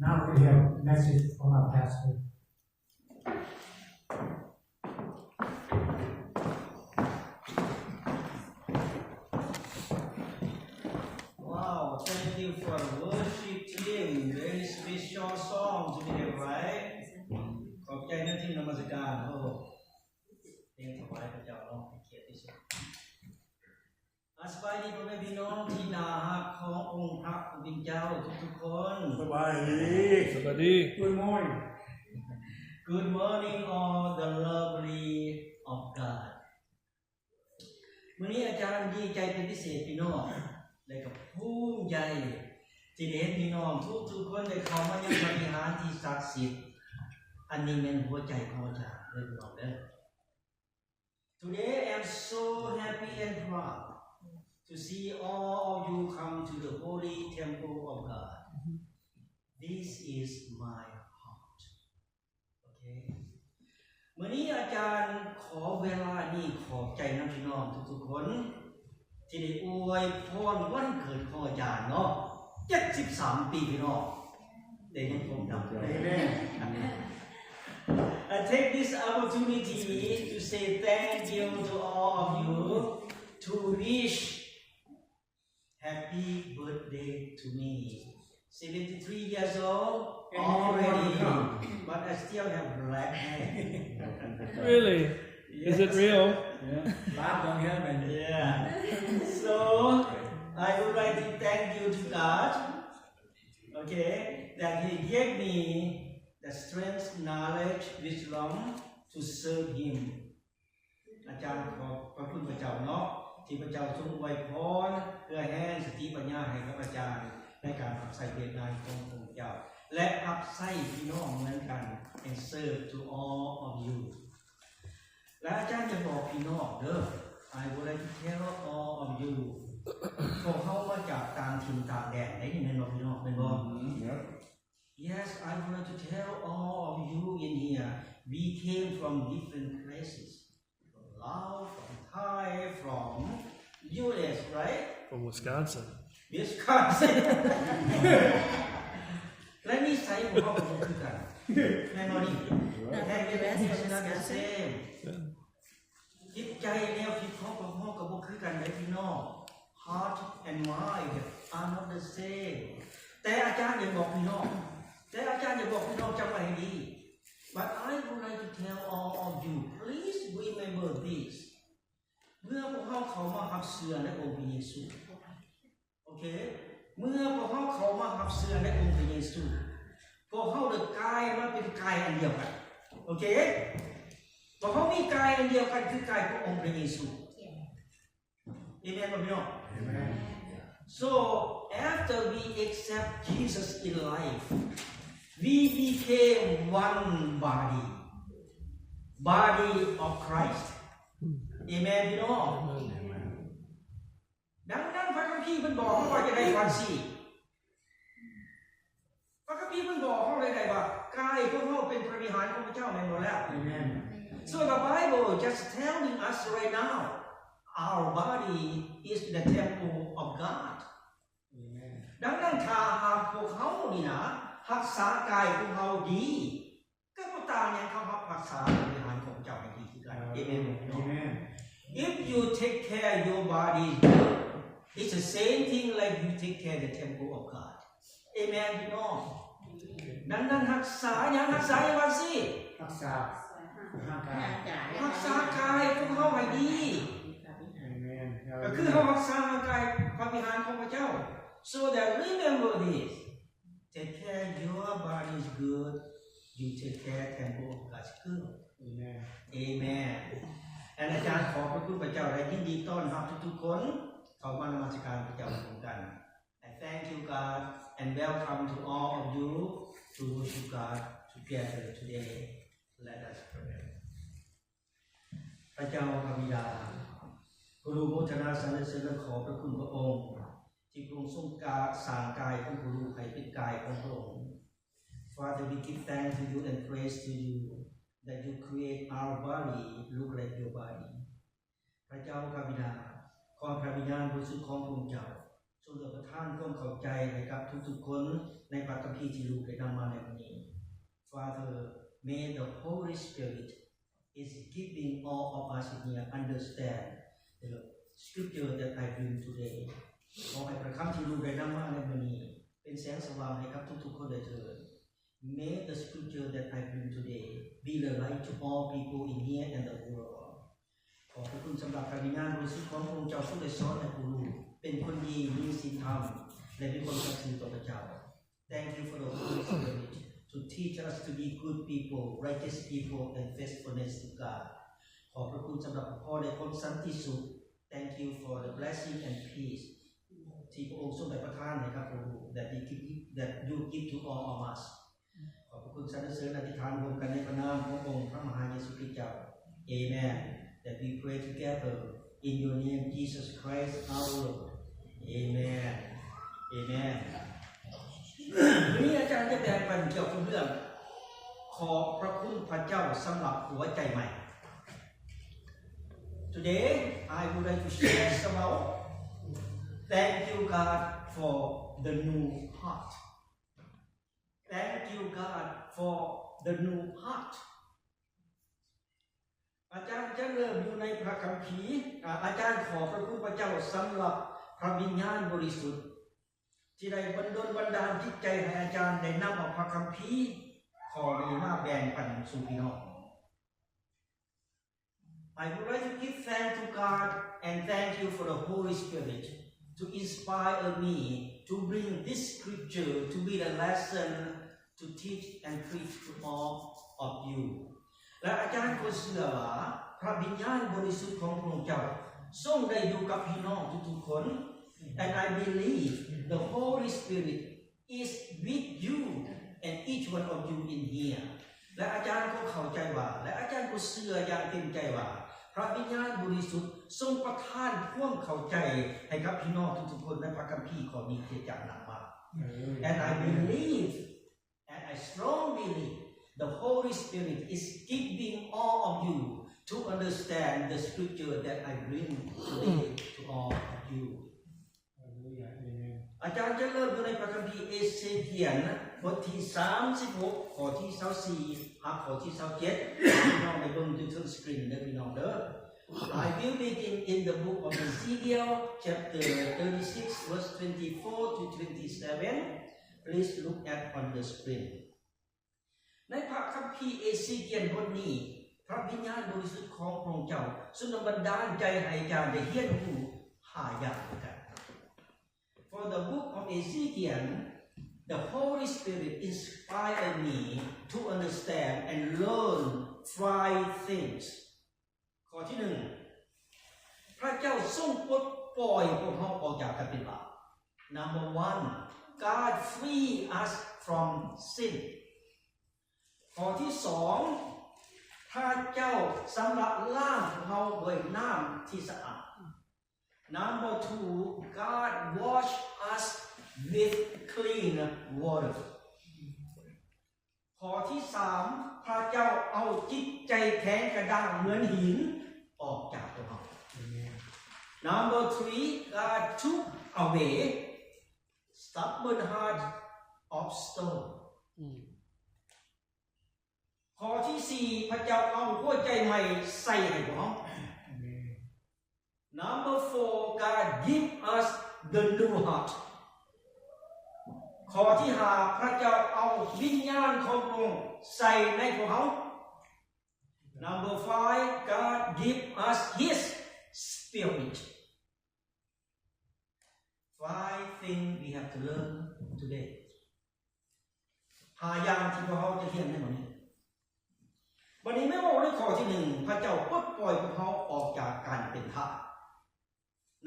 Now we have a message from our pastor. Wow, thank you for the worship team. Very special song today, right? ขอบใจนะที่นมัสการโอ้เพลงถวายพระเจ้าเนาะให้เกียรติที่สุดสบายดีพ่อแม่พี่น้องที่น่ารักขององค์พระผู้เป็นเจ้าทุกๆคนสบายดี Good morning. Good morning all the lovely of God มื้อนี้อาจารย์ดีใจเป็นพิเศษพี่น้องและก็ภูมิใจที่ได้เห็นพี่น้องทุกๆคนได้เข้ามายังปฏิหารที่ศักดิ์สิทธิ์อันนี้แม่นหัวใจของอาจารย์เลยพี่น้องเด้อ Today I am so happy and proud to see all of you come to the holy temple of God. This is my heart. Okay. มื้อนี้อาจารย์ขอเวลานี้ขอบใจนำพี่น้องทุกๆคนที่ได้อวยพรวันเกิดของอาจารย์เนาะ73ปีพี่น้องได้ยังคงดำ Amen. I take this opportunity to say thank you to all of you to wish happy birthday to me. 73 years old already, but I still have black hair. Really? Is it real? Laugh on him and Yeah. So, I would like to thank you to God, okay, that He gave me the strength, knowledge, wisdom to serve Him. อาจารย์ขอบพระคุณพระเจ้าเนาะที่พระเจ้าทรงอวยพรเพื่อให้สติปัญญาให้กับอาจารย์ในการรับใช้เวทงานของพระเจ้าและรับใช้พี่น้องเหมือนกัน and serve to all of you และอาจารย์จะบอกพี่น้องเด้อ I would like to tell all of you พวกเขามาจากต่างถิ่นต่างแดนได้ยินแม่นบ่พี่น้องแม่นบ่ Yes, I would like to tell all of you in here, we came from different places. From Laos, from Thai, from US, right? From Wisconsin. Wisconsin. Let me say what we doกันแม่นบ่นี่แม่นบ่the same จิตใจแนวคิดของพวกเราก็บ่คือกันได้พี่น้อง Heart and mind are not the same แต่อาจารย์อยากบอกพี่น้องจำไว้ให้ดี But I would like to tell all of you please remember this เมื่อพวกเราเข้ามารับเชื่อในองค์พระเยซูโอเคเมื่อพวกเราเข้ามารับเชื่อในองค์พระเยซูพวกเราได้กลายมาเป็นกายอันเดียวกันโอเคพวกเรามีกายอันเดียวกันคือกายขององค์พระเยซูเอเมนบ่พี่น้อง Amen. So after we accept Jesus in life, we became one body of Christ. Amen พี่น้องดังนั้นพระคัมภีร์เพิ่นบอกเฮาว่าจะได้ฟังสิพระคัมภีร์เพิ่นบอกเฮาได้ว่ากายของเฮาเป็นพระวิหารของพระเจ้าแม่นบ่แล้ว Amen. So the Bible just telling us right now our body is the temple of God. Amen. ดังนั้นถ้าหากพวกเขานี่นะรักษากายของเขาดีก็บ่ต่างหยังเขารักษาบริหารของเจ้าให้ดีคือกัน Amen. Amen. If you take care your body it's the same thing like you take care the temple of God. Amen พี่น้องดังนั้นรักษาอย่างว่าสิ รักษาร่างกาย รักษากายของเขาให้ดี Amen. ก็คือเขารักษาร่างกายพระวิหารของพระเจ้า so that remember this take care your body is good you take care temple of God good Amen. amen อาจารย์ขอพระคุณพระเจ้าและยินดีต้อนรับทุกๆคนเข้ามานมัสการพระเจ้าร่วมกัน I thank you God and welcome to all of you to worship God together today let us pray พระเจ้าพระบิดาพระลูกโมทนาสรรเสริญขอพระคุณพระองค์ที่พระองค์ทรงสร้างกายของพระลูกให้เป็นกายของพระองค์ Father we give thanks to you and praise to you that you create our body look like your body พระเจ้าพระบิดาขอพระวิญญาณบริสุทธิ์ของพระองค์เจ้า ทรงประทานความเข้าใจให้กับทุกๆคนในพระคัมภีร์ที่ลูกได้นำมาในวันนี้ Father may the Holy Spirit is giving all of us here understand the scripture that I bring today ขอให้พระคำที่ลูกได้นำมาในวันนี้เป็นแสงสว่างให้กับทุกๆคนได้เถิด May the scripture that I bring today be the light to all people in here and the world ขอพระคุณสำหรับพระวิญญาณบริสุทธิ์ของพระองค์เจ้าผู้ได้สอนให้ผู้รู้เป็นคนดีมีศีลธรรมและเป็นคนศักดิ์สิทธิ์ต่อพระเจ้า Thank you for the Holy Spirit to teach us to be good people, righteous people and faithfulness to God ขอพระคุณสำหรับพ่อได้พ้นสันติสุข Thank you for the blessing and peace ที่พระองค์ทรงได้ประทานให้กับพระองค์ that you give to all of us ขอบพระคุณสรรเสริญอธิษฐานรวมกันในพระนามขององค์พระมหาเยซูคริสต์เจ้า Amen that we pray together in your name Jesus Christ our Lord Amen Amen วันนี้อาจารย์จะแบ่งปันเกี่ยวกับเรื่องขอบพระคุณพระเจ้าสำหรับหัวใจใหม่ Today I would like to share about thank you God for the new heart Thank you God for the new heart อาจารย์จะเริ่มอยู่ในพระคัมภีร์อาจารย์ขอพระคุณพระเจ้าสำหรับพระวิญญาณบริสุทธิ์ที่ได้บันดลบันดาลจิตใจให้อาจารย์ได้นำเอาพระคัมภีร์ขอมีมาแบ่งปันสู่พี่น้อง I would like to give thanks to God and thank you for the Holy Spirit to inspire me to bring this scripture to be the lesson to teach and preach to all of you และอาจารย์ก็เชื่อว่าพระวิญญาณบริสุทธิ์ของพระองค์เจ้าทรงได้อยู่กับพี่น้องทุกๆคน and I believe the Holy Spirit is with you and each one of you in here และอาจารย์ก็เข้าใจว่าและอาจารย์ก็เชื่ออย่างเต็มใจว่าพระวิญญาณบริสุทธิ์ทรงประทานความเข้าใจให้กับพี่น้องทุกๆคนในพระคัมภีร์ข้อนี้ที่อาจารย์นำมา and I believe and I strongly believe the Holy Spirit is giving all of you to understand the scripture that I bring today to all of you อาจารย์จะเริ่มอยู่ในพระคัมภีร์เอเสเคียลบทที่36ข้อที่24ข้อที่27พี่น้องได้เบิ่งอยู่ที่สกรีนเด้อพี่น้องเด้อ I will begin in the book of Ezekiel chapter 36 verse 24 to 27 please look at on the screen ในพระคัมภีร์เอเสเคียลบทนี้พระวิญญาณบริสุทธิ์ของพระองค์เจ้าทรงบันดาลใจให้อาจารย์ได้เรียนรู้5อย่างด้วยกัน For the book of Ezekiel the Holy Spirit inspired me to understand and learn 5 things ข้อที่1พระเจ้าทรงปลดปล่อยพวกเราออกจากการเป็นบาป Number 1 God free us from sin ข้อที่2พระเจ้าสำหรับล้างพวกเราด้วยน้ำที่สะอาด Number 2 God wash us with clean water ข้อที่3พระเจ้าเอาจิตใจแข็งกระด้างเหมือนหินออกจากพวกเรา Number 3 God took away stubborn heart of stone ข้อที่4พระเจ้าเอาหัวใจใหม่ใส่ให้พวกเรา Number 4 God give us the new heart ข้อที่5พระเจ้าเอาวิญญาณของพระองค์ใส่ในพวกเรา Number 5 God give us his spirit 5 things we have to learn today 5อย่างที่พวกเราจะเรียนในวันนี้วันนี้ไม่ว่าในข้อที่1พระเจ้าปลดปล่อยพวกเราออกจากการเป็นทาส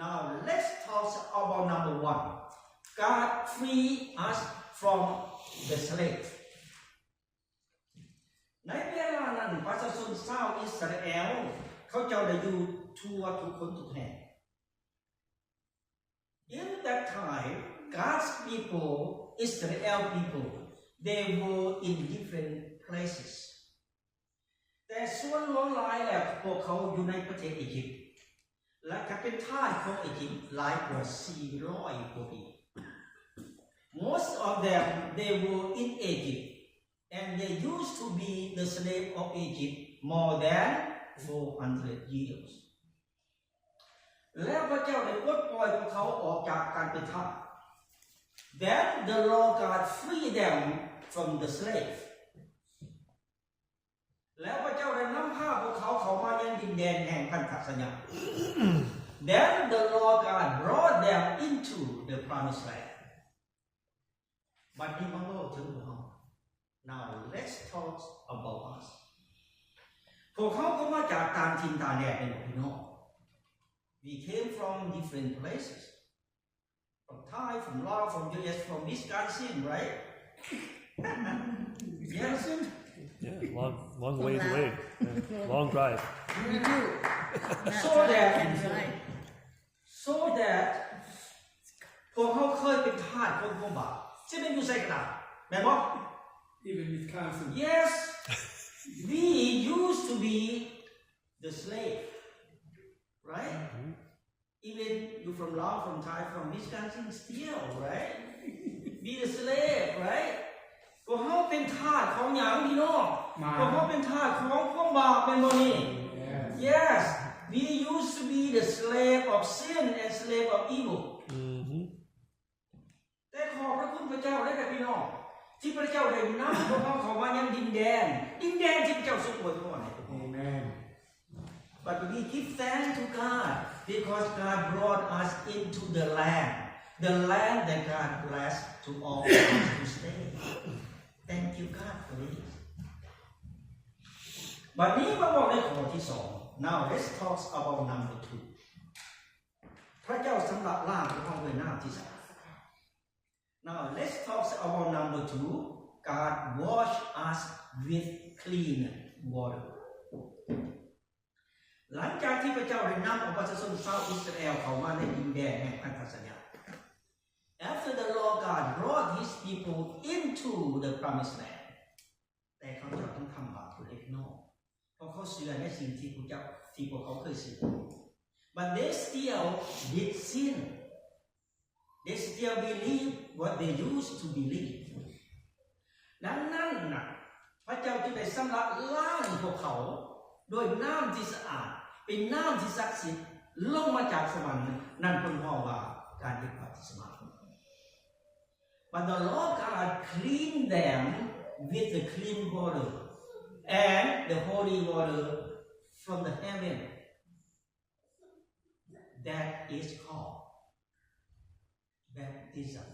Now let's talk about number 1 God free us from the slave ในเวลานั้นประชาชนชาวอิสราเอลเขาเจ้าได้อยู่ทั่วทุกคนทุกแห่ง In that time God's people Israel people they were in different places แต่ส่วนล้นหลายแล้วพวกเขาอยู่ในประเทศอียิปต์ และการเป็นทาสของอียิปต์หลายกว่า400 กว่าปี Most of them they were in Egypt and they used to be the slave of Egypt more than 400 years แล้วพระเจ้าได้ปลดปล่อยพวกเขาออกจากการเป็นทาส Then the Lord God freed them from the slave แล้วพระเจ้าได้นำพาพวกเขาเข้ามายังดินแดนแห่งพันธสัญญา Then the Lord God brought them into the promised land บัดนี้มาเล่าถึงพวกเขา Now let's talk about us พวกเขาก็มาจากต่างถิ่นต่างแดนเป็นพี่น้อง We came from different places from Thai, from Laos, from US, from Wisconsin, right? Yes. Yeah, long ways away. Yeah, long drive. So that พวกเขาเคยเป็นทาสของพวกบาปซึ่งเป็นอยู่ใส่กระดาษแม่นบ่ Even Wisconsin. Yes. We used to be the slave. Right? Even you from Laos, from Thai, from Wisconsin still, right? Be the slave, right? พวกเขาเป็นทาสของหยังพี่น้องพวกเขาเป็นทาสของพวกบาปเป็นบ่นี่ Yes. We used to be the slave of sin and slave of evil. แต่ขอบพระคุณพระเจ้าได้กับพี่น้องที่พระเจ้าได้นำพวกเขาเข้ามายังดินแดนที่พระเจ้าทรงอวยพรให้ Amen. But we give thanks to God because God brought us into the land that God blessed to all of us to stay. Thank you God for this. บัดนี้มาบอกในข้อที่2 Now let's talk about number 2 พระเจ้าสำหรับล่างพวกเราด้วยน้ำที่3 Now let's talk about number 2 God wash us with clean water หลังจากที่พระเจ้าได้นำเอาประชาชนชาวอิสราเอลเข้ามาในดินแดนแห่งพันธสัญญา After the Lord God brought his people into the promised land แต่เขาจะต้องทำบาปเล็กน้อยเพราะเขาเชื่อในสิ่งที่พวกเขาเคยเชื่อ But they still did sin. They still believe what they used to believe. ดังนั้นนะพระเจ้าจึงได้สำหรับล้างพวกเขาด้วยน้ำที่สะอาดเป็นน้ำที่ศักดิ์สิทธิ์ลงมาจากสวรรค์นั่นเป็นเพราะว่าการเฮ็ดบาปที่สมาธิ But the Lord God cleaned them with the clean water and the holy water from the heaven. That is called baptism.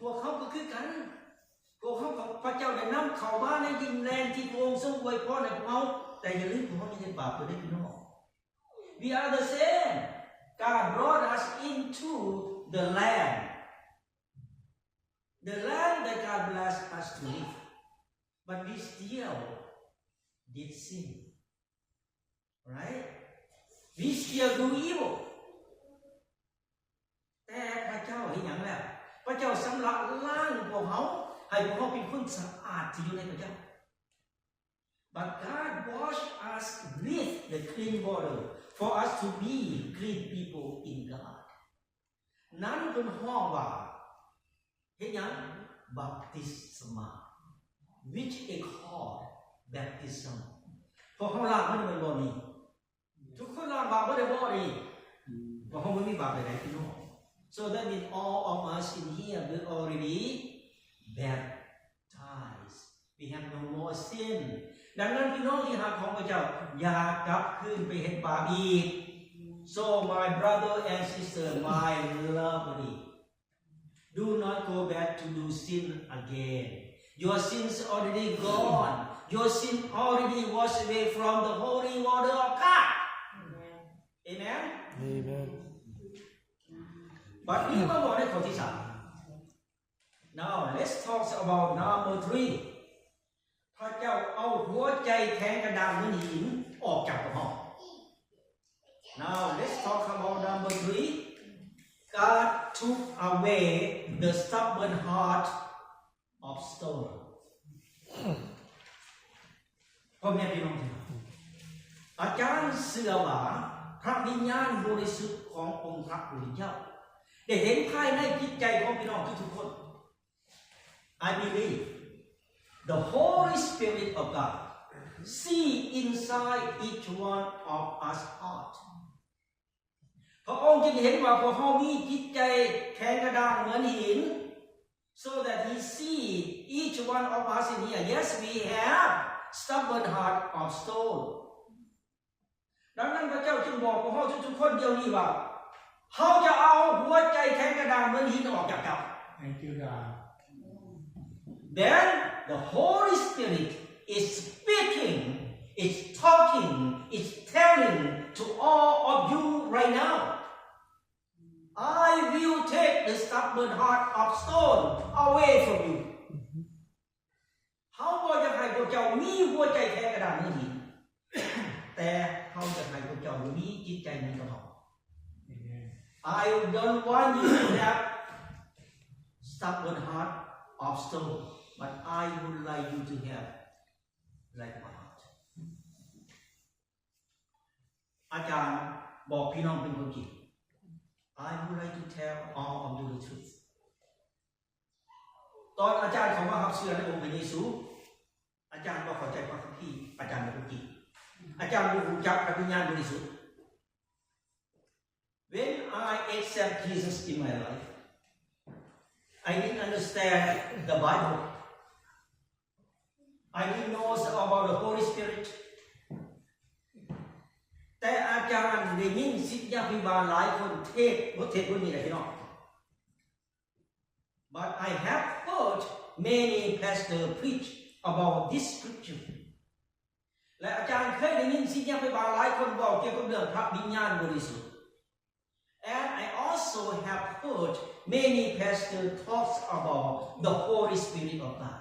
พวกเขาก็คือกันพวกเขากับพระเจ้าได้นำเข้ามาในดินแดนที่พระองค์ทรงอวยพรให้พวกเขาแต่อย่าลืมพวกเขาไม่ได้บาปเลยพี่น้อง We are the same. God brought us into the land that God blessed us to live. But we still did sin. Right? We still do evil. แต่พระเจ้าเห็นอย่างแล้วพระเจ้าสำหรับล้างพวกเขาให้พวกเขาเป็นคนสะอาดที่อยู่ในพระเจ้า But God washed us with the clean water for us to be clean people in God นั้นเป็นห้องว่าเห็นอย่าง Baptisma which is called baptism พวกเขาล้างมันเป็นบ่อนี้ทุกคนล้างบาปไม่ได้บ่อนี้พวกเขาไม่มีบาปใดๆพี่น้อง So that means all of us in here will already baptized. We have no more sin. ดังนั้นพี่น้องที่หาของพระเจ้าอย่ากลับคืนไปเฮ็ดบาปอีก So my brother and sister, my lovely, do not go back to do sin again. Your sins already gone. Your sin already washed away from the holy water of God. Amen. Amen. บัดนี้มาบอกในข้อที่3 Now let's talk about number 3 พระเจ้าเอาหัวใจแข็งกระด้างเหมือนหินออกจากพวกเขา Now let's talk about number 3 God took away the stubborn heart of stone พ่อแม่พี่น้องอาจารย์เชื่อว่า พระวิญญาณบริสุทธิ์ขององค์พระผู้เป็นเจ้าได้เห็นภายในจิตใจของพี่น้องทุกๆคน I believe the Holy Spirit of God see inside each one of us heart พระองค์จึงเห็นว่าพวกเรามีจิตใจแข็งกระด้างเหมือนหิน so that he see each one of us in here yes we have stubborn heart of stone ดังนั้นพระเจ้าจึงบอกพวกเราทุกๆคนเดียวนี้ว่าเขาจะเอาหัวใจแข็งกระด้างเหมือนหินออกจากเจ้า Thank you God Then the Holy Spirit is speaking, is talking, is telling to all of you right now. I will take the stubborn heart of stone away from you. เขาบอกจะให้พวกเจ้ามีหัวใจแข็งกระด้างเหมือนหิน แต่เขาจะให้พวกเจ้ามีจิตใจเหมือนกระทอง I don't want you to have stubborn heart of stone.But I would like you to have like my heart. อาจารย์บอกพี่น้องเป็นคนจริง I would like to tell all of you the truth. ตอนอาจารย์เขามารับเชื่อในองค์พระเยซูอาจารย์ก็เข้าใจพระคัมภีร์อาจารย์เป็นคนจริงอาจารย์รู้จักพระวิญญาณบริสุทธิ์ When I accept Jesus in my life, I didn't understand the Bible.I didn't know about the Holy Spirit. แต่อาจารย์ได้ยินศิษยาภิบาลหลายคนเทศน์บทนี้แหละพี่น้อง But I have heard many pastors preach about this scripture. และอาจารย์เคยได้ยินศิษยาภิบาลหลายคนบอกเกี่ยวกับเรื่องพระวิญญาณบริสุทธิ์ And I also have heard many pastors talk about the Holy Spirit of God.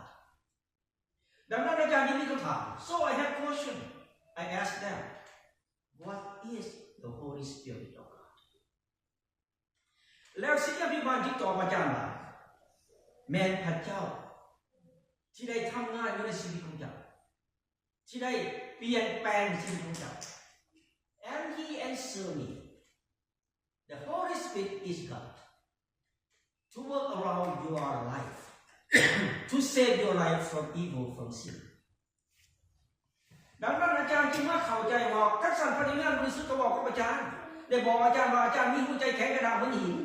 ดังนั้นอาจารย์มีคำถาม So I have question. I ask them, what is the Holy Spirit of God? แล้วศิษยาภิบาลที่ตอบอาจารย์ว่าแม่นพระเจ้าที่ได้ทำงานอยู่ในชีวิตของเจ้าที่ได้เปลี่ยนแปลงชีวิตของเจ้า And he answered me, the Holy Spirit is God to work around your life.to save your life from evil, from sin. ดังนั้นอาจารย์จึงมาเข้าใจว่าทักษะพระวิญญาณบริสุทธิ์ก็บอกกับอาจารย์ได้บอกอาจารย์ว่าอาจารย์มีหัวใจแข็งกระด้างเหมือนหิน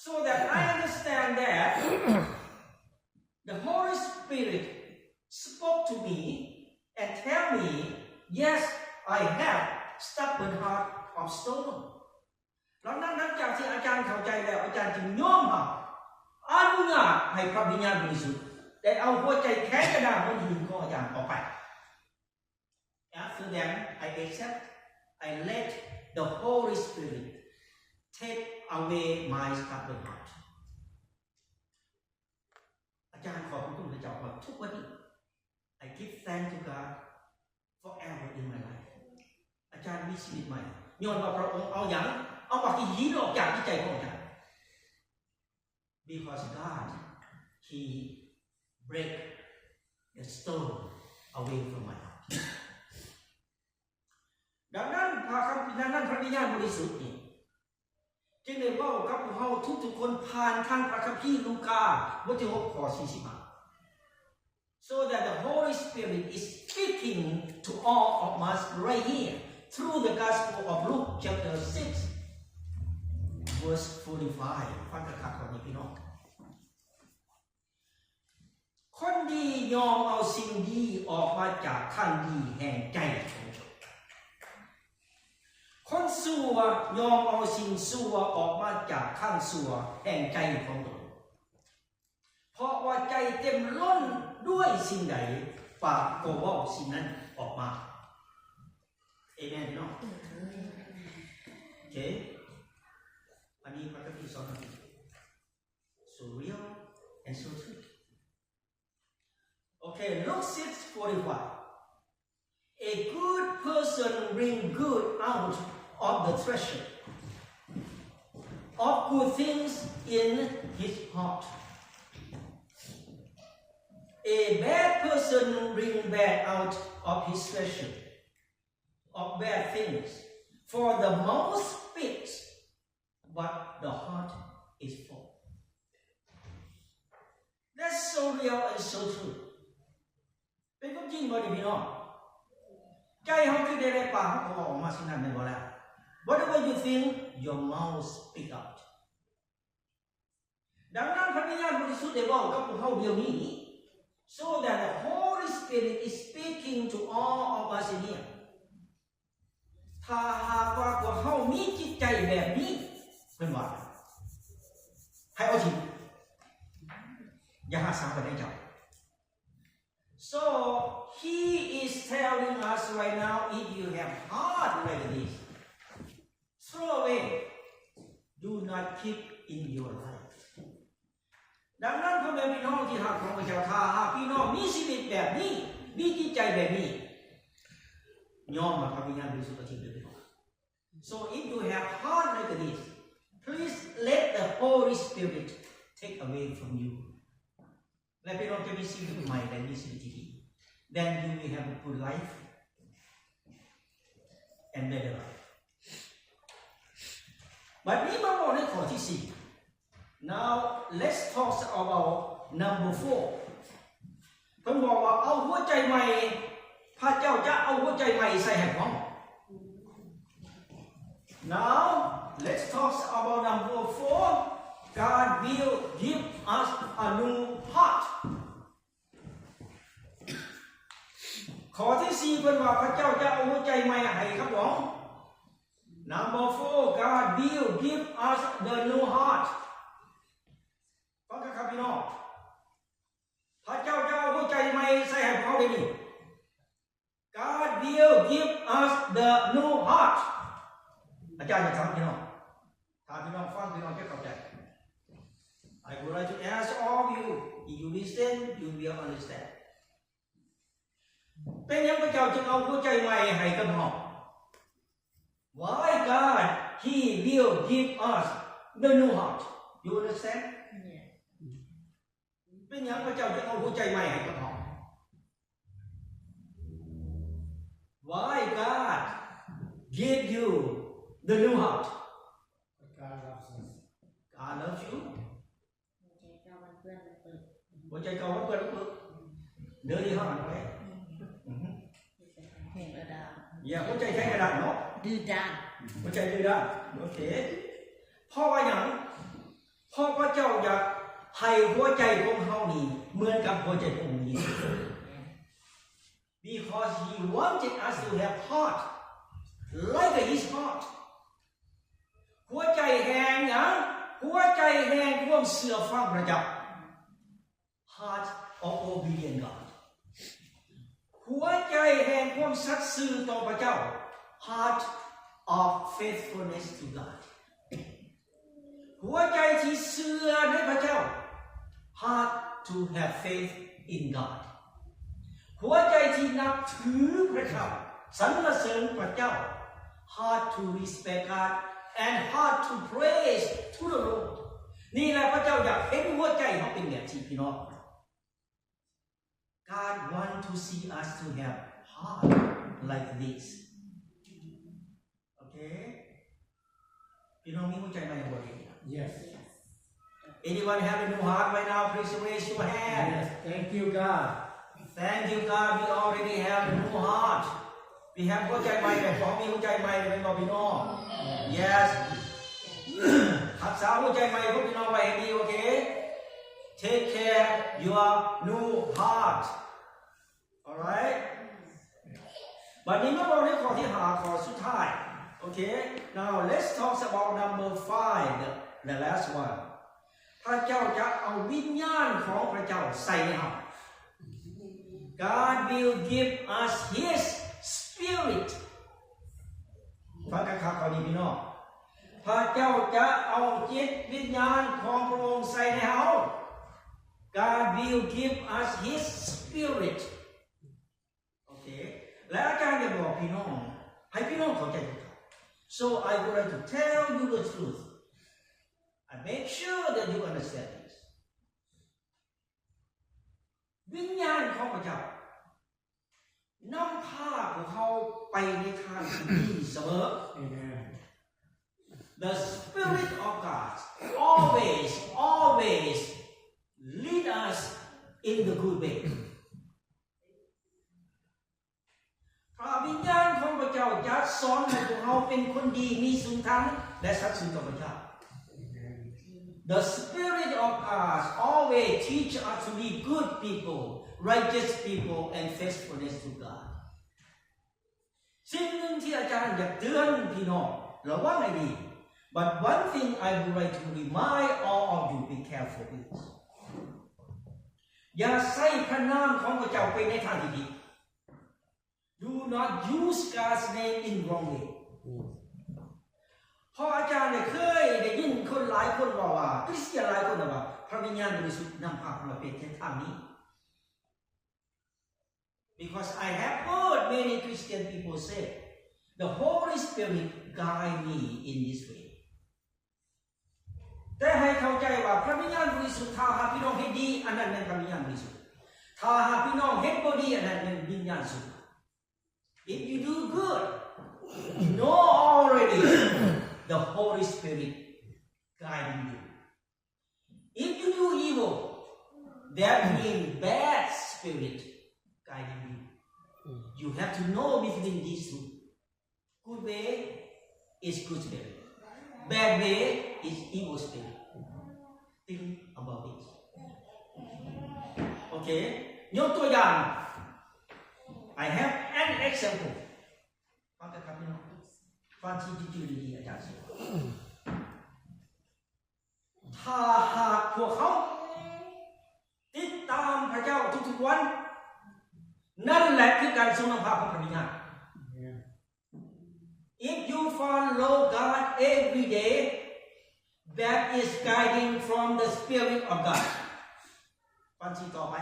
so that I understand that the Holy Spirit spoke to me and tell me yes I have stubborn heart of stone ดังนั้นหลังจากที่อาจารย์เข้าใจแล้วอาจารย์จึงยอมรับอนุญาตให้พระวิญญาณบริสุทธิ์ได้เอาหัวใจแข็งกระด้างเหมือนหินของอาจารย์ออกไป After that I accept I let the Holy Spirit take away my stubborn heart อาจารย์ขอบคุณพระเจ้าว่าทุกวันนี้ I give thanks to God forever in my life อาจารย์มีชีวิตใหม่ย้อนว่าพระองค์เอาอย่างเอาปากหินออกจากจิตใจของอาจารย์Because God, He break the stone away from my heart. ดังนั้นพระวิญญาณบริสุทธิ์นี่จึงได้เว้ากับพวกเราทุกๆคนผ่านทางพระคัมภีร์ลูกาบทที่6ข้อ45 So that the Holy Spirit is speaking to all of us right here through the Gospel of Luke chapter 6.verse 45 ฟังคักๆก่อนนี้พี่น้องคนดียอมเอาสิ่งดีออกมาจากข้างดีแห่งใจของตนคนชั่วยอมเอาสิ่งชั่วออกมาจากข้างชั่วแห่งใจของตนเพราะว่าใจเต็มล้นด้วยสิ่งใดปากก็เว้าสิ่งนั้นออกมาเอเมนพี่น้องโอเคอันนี้พระคัมภีร์สอน so real and so true okay Luke 6:45 a good person bring good out of the treasure of good things in his heart a bad person bring bad out of his treasure of bad things For the mouth speaks but the heart is full That's so real and so true เป็นความจริงบ่ดิพี่น้องใจเฮาคือได้ปากเฮาก็ออกมาสิ่งนั้นแม่นบ่ล่ะ Whatever you think your mouth speak out ดังนั้นพระวิญญาณบริสุทธิ์ได้เว้ากับพวกเฮาเดี๋ยวนี้ so that the Holy Spirit is speaking to all of us in here ถ้าหากว่าพวกเฮามีจิตใจแบบนี้เพิ่นว่าให้เอาทิ้งอย่าหาสร้างไปได้เจ้า So he is telling us right now if you have heart like this throw away do not keep in your life ดังนั้นพ่อแม่พี่น้องที่รักของพระเจ้าถ้าหากพี่น้องมีชีวิตแบบนี้มีจิตใจแบบนี้ยอมรับพระวิญญาณบริสุทธิ์ทิ้งเลยพี่น้อง So if you have heart like this please let the Holy Spirit take away from you และพี่น้องจะมีชีวิตใหม่และมีชีวิตที่ดี then you will have a good life and better life บัดนี้มาบอกในข้อที่ 4 now let's talk about number 4 เพิ่นบอกว่าเอาหัวใจใหม่พระเจ้าจะเอาหัวใจใหม่ใส่ให้พร้อม now let's talk about number 4 God will give us a new heart ข้อที่ 4 เพิ่นว่าพระเจ้าจะเอาหัวใจใหม่ให้ครับผม Number 4 God will give us the new heart ฟังกันครับพี่น้องพระเจ้าจะเอาหัวใจใหม่ใส่ให้เขาได้นี่ God will give us the new heart อาจารย์จะถามพี่น้องถ้าพี่น้องฟังพี่น้องจะเข้าใจI would like to ask all of you, if you listen, you will understand. เป็นยังพระเจ้าจึงเอาหัวใจใหม่ให้กับเรา Why God, He will give us the new heart. You understand? เป็นยังพระเจ้าจึงเอาหัวใจใหม่ให้กับเรา Why God give you the new heart? God loves us. God loves you.หัวใจเก่ามันเปิดเดินที่ห้องไปอย่าหัวใจใช้กระดาษเนาะดื้อด้านหัวใจดื้อด้านโอเคพ่อว่าอย่างพ่อพระเจ้าอยากให้หัวใจของเฮานี่เหมือนกับหัวใจขององค์นี้ because he wanted us to have heart like his heart หัวใจแห่งหยังหัวใจแห่งความเชื่อฟังพระเจ้าHeart of obedient God หัวใจแห่งความสัตย์ซื่อต่อพระเจ้า Heart of faithfulness to God หัวใจที่เชื่อในพระเจ้า Heart to have faith in God หัวใจที่นับถือพระเจ้าสรรเสริญพระเจ้า Heart to respect God and heart to praise to the Lord นี่แหละพระเจ้าอยากเห็นหัวใจเขาเป็นแบบที่พี่น้อง God want to see us to have heart like this. Okay? พี่น้องมีหัวใจไหมบ่ดี Yes. Anyone have a new heart right now? Please raise your hand. Yes. Thank you, God. Thank you, God. We already have a new heart. We have หัวใจใหม่แต่ของมีหัวใจใหม่เป็นบ่พี่น้อง Yes. รักษาหัวใจใหม่พวกพี่น้องไว้ให้ดีโอเคTake care your new heart. Alright? บัดนี้มาบอกในข้อที่5ข้อสุดท้าย Okay? Now let's talk about number 5, the last one. พระเจ้าจะเอาวิญญาณของพระเจ้าใส่ในเรา God will give us His Spirit. ฟังกันครับข้อนี้พี่น้องพระเจ้าจะเอาจิตวิญญาณของพระองค์ใส่ในเรา God will give us His Spirit. Okay? และอาจารย์จะบอกพี่น้องให้พี่น้องเข้าใจครับ So I would like to tell you the truth. I make sure that you understand this. วิญญาณของพระเจ้า นำพาพวกเขาไปในทางที่ดีเสมอ Amen. The Spirit of God always lead us in the good way พระวิญญาณของพระเจ้าจะสอนให้พวกเราเป็นคนดีมีสุนทรและสัตย์ซื่อต่อพระเจ้า The Spirit of God always teach us to be good people, righteous people, and faithfulness to God. สิ่งหนึ่งที่อาจารย์อยากเตือนพี่น้องระวังให้ดี But one thing I would like to remind all of you, be careful with. อย่าใส่พระนามของพระเจ้าไปในทางที่ผิด Do not use God's name in wrong way. พออาจารย์เนี่ยเคยได้ยินคนหลายคนบอกว่าคริสเตียนหลายคนว่าพระวิญญาณบริสุทธิ์นำพาเราไปในทางนี้ Because I have heard many Christian people say the Holy Spirit guide me in this way แต่ให้เข้าใจว่าพระวิญญาณบริสุทธิ์ถ้าหากพี่น้องเฮ็ดดีอันนั้นเป็นพระวิญญาณบริสุทธิ์ถ้าหากพี่น้องเฮ็ดบ่ดีอันนั้นเป็นวิญญาณสุด If you do good you know already the Holy Spirit guiding you If you do evil that means bad spirit guiding you You have to know between these two Good way is good spirit Bad way is evil spirit. Think about it. Okay? ยกตัวอย่าง I have an example. ฟังกันครับพี่น้องฟังที่จืดๆดีๆอาจารย์สิถ้าหากพวกเขาติดตามพระเจ้าทุกๆวันนั่นแหละคือการทรงนำพาของพระวิญญาณIf you follow God every day, that is guiding from the Spirit of God. ฟังสิต่อไป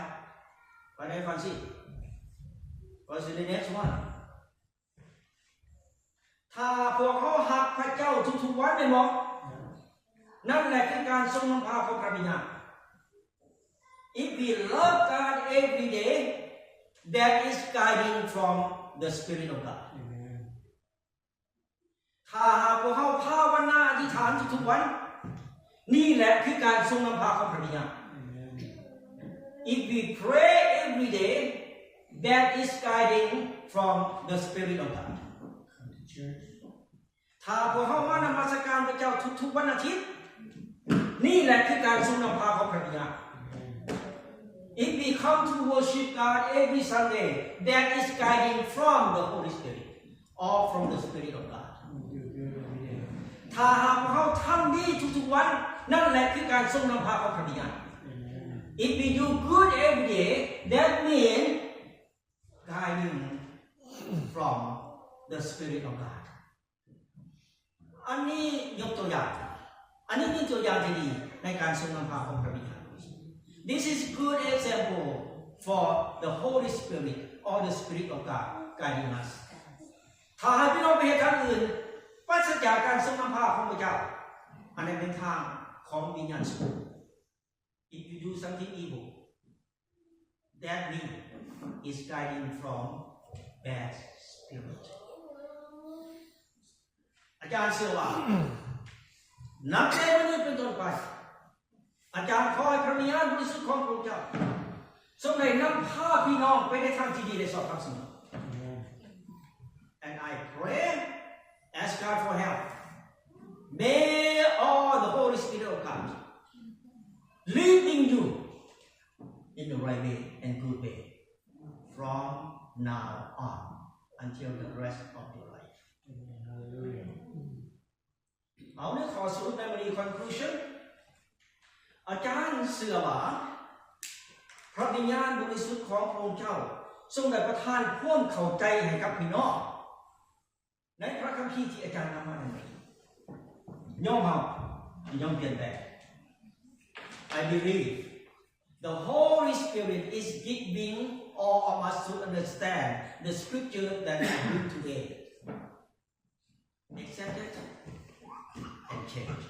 ไปได้ฟังสิ What's the next one? ถ้าพวกเขาหักพระเจ้าทุกๆวันไม่มองนั่นแหละคือการทรงนำพาของพระวิญญาณ If we love God every day, that is guiding from the Spirit of God.ถ้าหากพวกเขาภาวนาอธิษฐานทุกๆวันนี่แหละคือการทรงนำพาของพระวิญญาณ If we pray every day that is guiding from the Spirit of God ถ้าพวกเขามานมัสการพระเจ้าทุกๆวันอาทิตย์นี่แหละคือการทรงนำพาของพระวิญญาณ If we come to worship God every Sunday that is guiding from the Holy Spirit or from the Spirit of Godถ้าหากเขาทำดีทุกๆวันนั่นแหละคือการทรงนำพาของพระวิญญาณ If we do good every day that means guiding from the Spirit of God อันนี้ยกตัวอย่างอันนี้เป็นตัวอย่างที่ดีในการทรงนำพาของพระวิญญาณ This is good example for the Holy Spirit or the Spirit of God guiding us ถ้าให้พี่น้องไปเห็นทางอื่นปราศจากการทรงนำพาของพระเจ้าอันนั้นเป็นทางของวิญญาณชั่ว If you do something evil that means is guiding from bad spirit อาจารย์เชื่อว่านับแต่วันนี้เป็นต้นไปอาจารย์ขอให้พระวิญญาณบริสุทธิ์ของพระเจ้าทรงได้นำพาพี่น้องไปในทางที่ดีและชอบธรรมเสมอ And I pray Ask God for help. May all the Holy Spirit of God leading you in the right way and good way from now on until the rest of your life. Hallelujah. เอาในขอสรุปในวันนี้ conclusion อาจารย์เชื่อว่าพระวิญญาณบริสุทธิ์ของพระองค์เจ้าทรงได้ประทานความเข้าใจให้กับพี่น้องในพระคัมภีร์ที่อาจารย์นำมานั้นย่อมเอาย่อมเปลี่ยนแปลง I believe the Holy Spirit is giving all of us to understand the scripture that we read today. Accept it and change.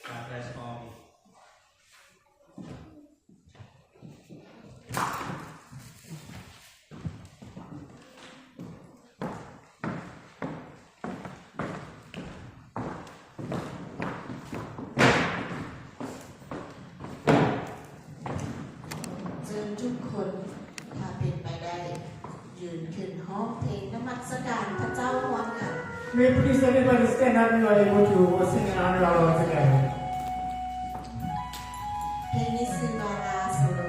God bless all of you. ทุกคนถ้าเป็นไปได้ยืนขึ้นร้องเพลงนมัสการพระเจ้าพร้อมกัน May please everybody stand up and you are able to sing and honor our Lord together. เพลงนี้ชื่อบาราโซโล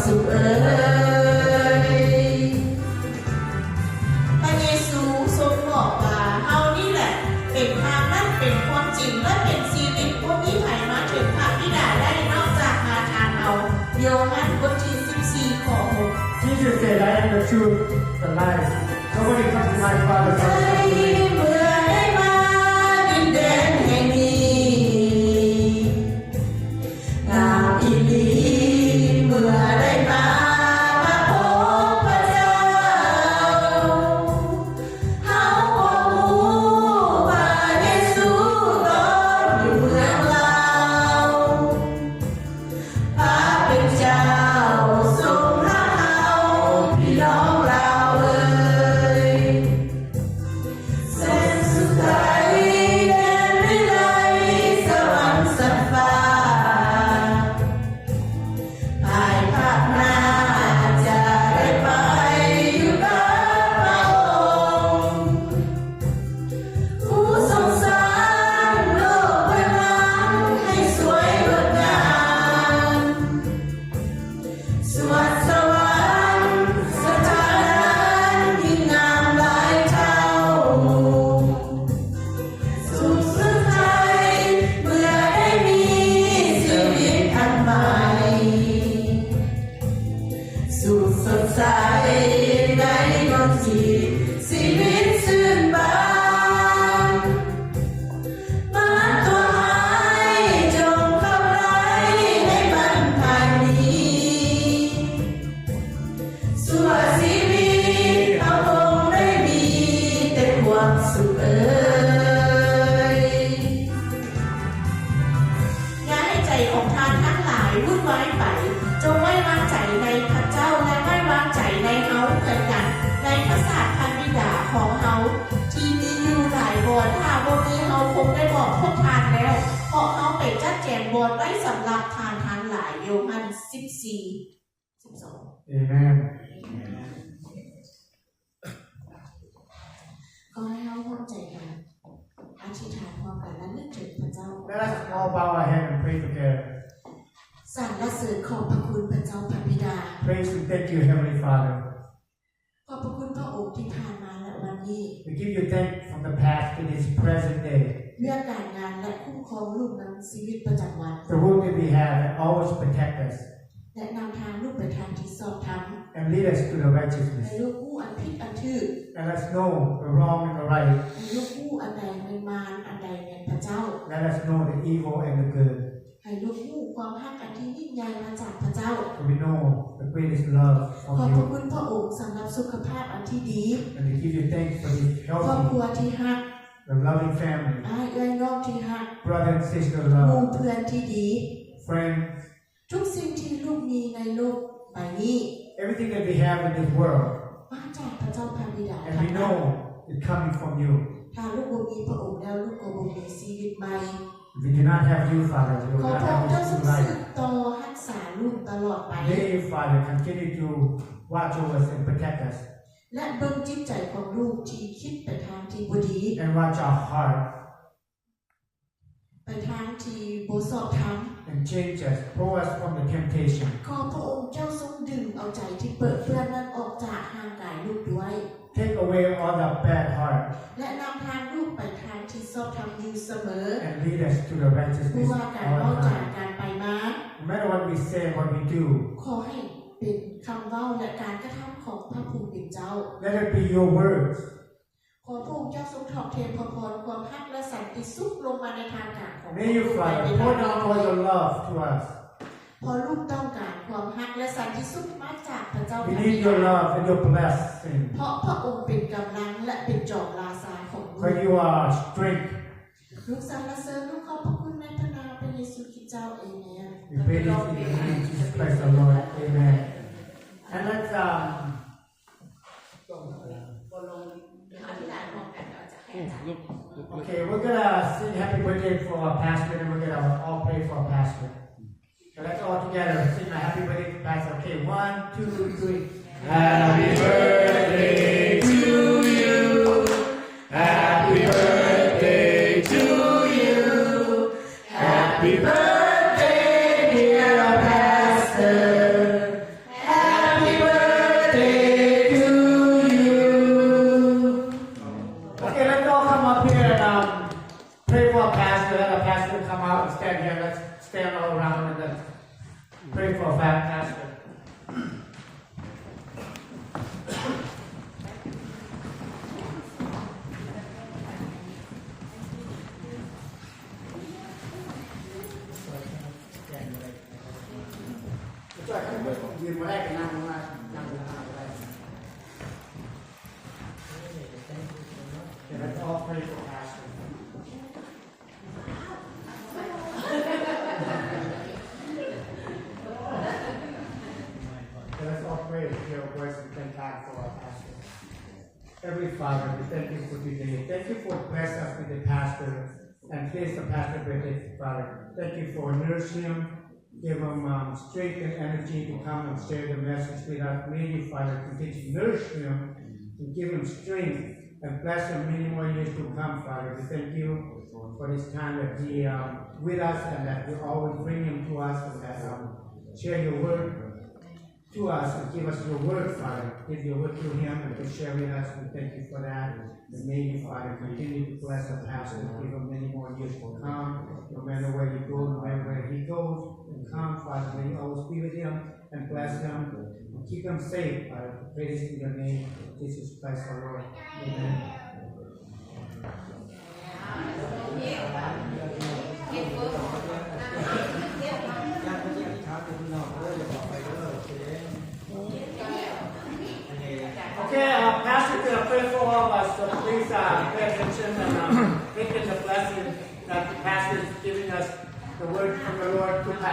สุขเอ๋ยพระเยซูทรงบอกว่าเฮานี่แหละเป็นทางนั้นเป็นความจริงและเป็นชีวิตบ่มีไผมาถึงพระบิดาได้นอกจากมาทางเราโยฮันบทที่14ข้อ6 Jesus said, I am the truth, the life. Nobody comes to my Father ใจ except through me. เมื่อได้มาดินแดนแห่งนี้งามอีหลีเมื่อได้มาพบพระเจ้าเฮาบ่ฮู้ว่าเยซูรออยู่เมืองเราพระเป็นเจ้าทรงรักเฮาพี่น้องเราเอ่ยแสนสุดท้ายแดนวิไลสวรรค์สันฟ้าภายภาคหน้าจะได้ไปอยู่กับพระองค์ผู้ทรงสร้างโลกเบื้องหลังให้สวยงดงามสวรรค์สวรรค์สถานนั้นยิ่งงามหลายเท่าสุขสุดท้ายเมื่อได้มีชีวิตอันใหม่สุขสดใสในดวงจิตชีวิตชื่นบานมาตัวหายจงเข้าไร้ให้มันผ่านนี้ส่วนชีวิตเอาคงได้มีแต่ความสุขเอ่ยอย่าให้ใจของท่านทั้งหลายวุ่นวายไปจงไว้วางใจในพระเจ้าและไว้วางใจในเฮาเหมือนกันในพระศาสนาบิดาของเฮาที่มีอยู่หลายบอนถ้าบ่มีเฮาคงได้บอกพวกทานแล้วเพราะเฮาไปจัดแจงบอนไว้สำหรับทานทั้งหลายโยฮัน14-12 Amen. ก็ให้เฮาร่วมใจกันอธิษฐานพร้อมกันและนึกถึงพระเจ้า Let us all bow our head and pray together. สรรเสริญขอบพระคุณพระเจ้าพระบิดา Praise and thank you, Heavenly Father. ขอบพระคุณพระองค์ที่ผ่านมาและวันนี้ We give you thanks from the past to this present day. เรื่องการงานและคุ้มครองลูกนำชีวิตประจำวัน The work that we have and always protect us และนำทางลูกไปทางที่ชอบธรรม and lead us to the ให้ righteousness. ลูกผู้อันผิดอันถือ And let us know the wrong and the right. ให้ลูกผู้อันใดเป็นมารอันใดเป็นพระเจ้า Let us know the evil and the good. ให้ลูกผู้ความรักอันที่ยิ่งใหญ่มาจากพระเจ้า So we know the greatest love ขอบพระ from คุณพระองค์สำหรับสุขภาพอันที่ดี you. And we give you thanks for this ครอบครัว healthy, ที่ฮัก the loving family, อ้ายเอ้ยน้องที่ฮัก brother and sister หมู่ love, เพื่อนที่ดี friends. ทุกสิ่งที่ลูกมีในโลกใบนี้ Everything that we have in this world, มาจากพระเจ้าพระบิดา and we know it's coming from you. ถ้าลูกบ่มีพระองค์แล้วลูกก็บ่มีชีวิตใหม่ If we do not have you, Father, we ข will อ not พระองค์ have เจ้าทรง this สื life. บต่อรักษาลูกตลอดไป May you, Father, continue to watch over us and protect us, และเบิ่งจิตใจของลูกที่คิดไปทางที่บ่ดี and watch our heart ไปทางที่บ่ชอบธรรม and change us, pull us from the temptation. ขอพระองค์เจ้าทรงดึงเอาใจที่เปิดเปื้อนนั้นออกจากร่างกายลูกด้วย Take away all the bad heart และนำทางลูกไปทางที่ชอบธรรมอยู่เสมอ and lead us to the ผู้ righteousness ว่าการ all เว้า the จาก time. การไปมา No matter what we say, what we do, ขอให้เป็นคำเว้าและการกระทำของพระผู้เป็นเจ้า let it be your words. ขอพระองค์เจ้าทรงทอบเทพระพรความรักและสันติสุขลงมาในทางการของ May you, Father, pour down all your love to us. พอลูกต้องการความรักและสันติสุขมาจากพระเจ้า We need your love and your blessing. เพราะพระองค์เป็นกำลังและเป็นจอมราชาของลู For ก you are our strength. ลูกสรรเสริญลูกขอบพระคุณในพระนามพระเยซูคริสต์เจ้าเอเมน We pray this in the name of Jesus Christ our Lord. Amen. And let's บ่ลงอธิษฐานพร้อมกันเราจะให้อาจารย์ okay, we're gonna sing happy birthday for our pastor and we're gonna all pray for our pastor. So let's all together sing a happy birthday to pastor. Okay, 1, 2, 3. Happy birthday to you. Happy birthday to you. Happy birthday, dear pastor. Pastor.ช่วยกันยืนมาได้กันนั่งมานั่งมาได้ Okay, let's all pray for Pastor. Okay, let's all pray with your voice and thank God for our pastor. Heavenly Father, we thank you for today. Thank you for blessing us with the pastor and place the pastor with it, Father. Thank you for nourishing him. Give him strength and energy to come and share the message with us. May you, Father, continue to nourish him and give him strength and bless him many more years to come, Father. We thank you for this time that he with us and that you always bring him to us and that share your word to us and give us your word, Father. Give your word to him and to share with us. We thank you for that. And may you, Father, continue to bless the pastor and give him many more years to come. No matter where he goes, no matter where he goes and come, Father, may you always be with him and bless him and keep him safe, Father. Praise in your name, Jesus Christ our Lord. Amen. Okay, Pastor going to pray for all of us, so please pay attention and take in the blessing that the pastor is giving us the word from the Lord to pass.